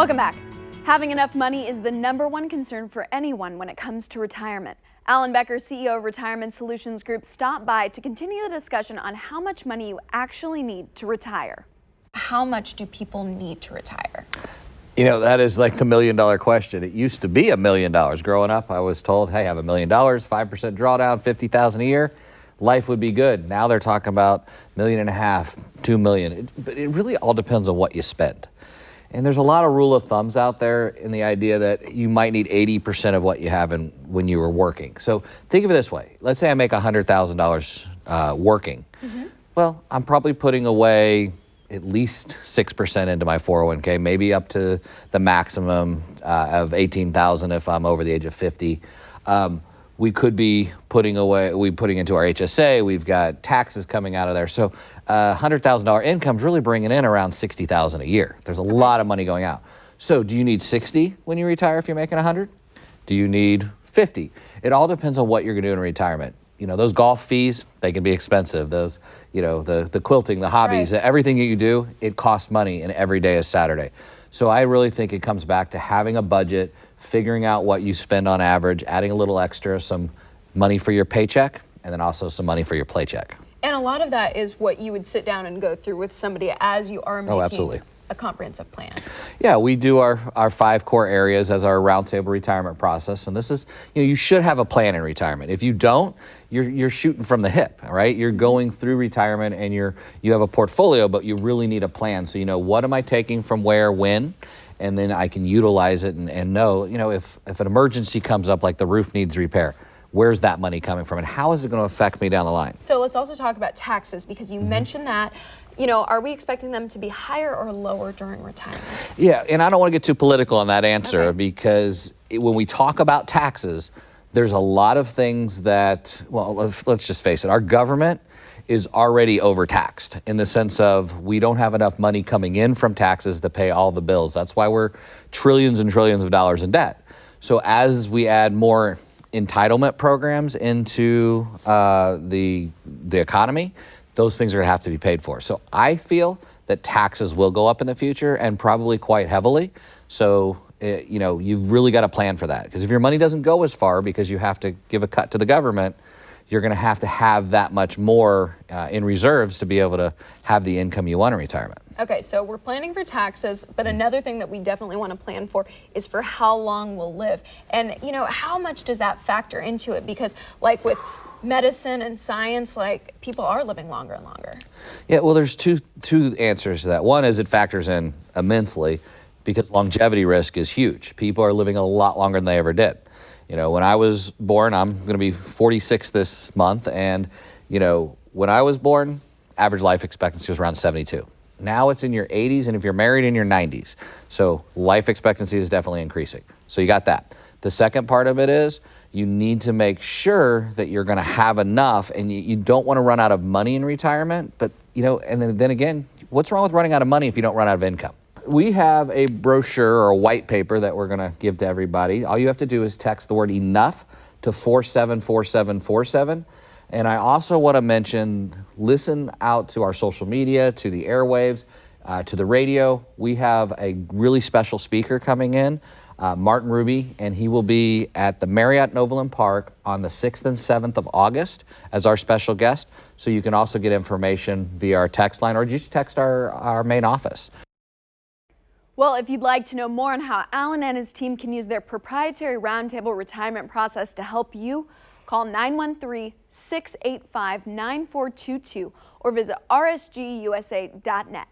Welcome back. Having enough money is the #1 concern for anyone when it comes to retirement. Alan Becker, CEO of Retirement Solutions Group, stopped by to continue the discussion on how much money you actually need to retire. How much do people need to retire? You know, that is like the $1 million question. It used to be $1 million. Growing up, I was told, hey, I have $1 million, 5% drawdown, $50,000 a year. Life would be good. Now they're talking about $1.5 million, $2 million. But it really all depends on what you spend. And there's a lot of rule of thumbs out there in the idea that you might need 80% of what you have when you were working. So think of it this way. Let's say I make $100,000 working. Well, I'm probably putting away at least 6% into my 401k, maybe up to the maximum of $18,000 if I'm over the age of 50. We could be putting into our HSA. We've got taxes coming out of there. So $100,000 income is really bringing in around $60,000 a year. There's a lot of money going out. So do you need 60 when you retire if you're making 100? Do you need 50? It all depends on what you're going to do in retirement. You know, those golf fees, they can be expensive. Those, you know, the quilting, the hobbies, everything that you do, it costs money, and every day is Saturday. So I really think it comes back to having a budget, figuring out what you spend on average, adding a little extra, some money for your paycheck, and then also some money for your playcheck. And a lot of that is what you would sit down and go through with somebody as you are making a comprehensive plan. Yeah, we do our 5 core areas as our roundtable retirement process. And this is, you know, you should have a plan in retirement. If you don't, you're shooting from the hip, right? You're going through retirement and you have a portfolio, but you really need a plan. So you know, what am I taking from where, when? And then I can utilize it and know, you know, if an emergency comes up, like the roof needs repair, where's that money coming from and how is it going to affect me down the line? So let's also talk about taxes, because you mentioned that. You know, are we expecting them to be higher or lower during retirement? Yeah, and I don't want to get too political on that answer because when we talk about taxes, there's a lot of things that, well, let's just face it, our government is already overtaxed in the sense of we don't have enough money coming in from taxes to pay all the bills. That's why we're trillions and trillions of dollars in debt. So as we add more entitlement programs into the economy, those things are going to have to be paid for. So I feel that taxes will go up in the future and probably quite heavily. So, you know, you've really got to plan for that, because if your money doesn't go as far because you have to give a cut to the government, you're going to have that much more in reserves to be able to have the income you want in retirement. Okay, so we're planning for taxes, but another thing that we definitely want to plan for is for how long we'll live. And, you know, how much does that factor into it? Because like with medicine and science, like people are living longer and longer. Yeah, well, there's two answers to that. One is it factors in immensely because longevity risk is huge. People are living a lot longer than they ever did. You know, when I was born, I'm going to be 46 this month, and, you know, when I was born, average life expectancy was around 72. Now it's in your 80s, and if you're married, in your 90s. So life expectancy is definitely increasing. So you got that. The second part of it is you need to make sure that you're going to have enough, and you don't want to run out of money in retirement. But, you know, and then again, what's wrong with running out of money if you don't run out of income? We have a brochure or a white paper that we're going to give to everybody. All you have to do is text the word ENOUGH to 474747. And I also want to mention, listen out to our social media, to the airwaves, to the radio. We have a really special speaker coming in, Martin Ruby, and he will be at the Marriott in Overland Park on the 6th and 7th of August as our special guest. So you can also get information via our text line or just text our main office. Well, if you'd like to know more on how Alan and his team can use their proprietary roundtable retirement process to help you, call 913-685-9422 or visit rsgusa.net.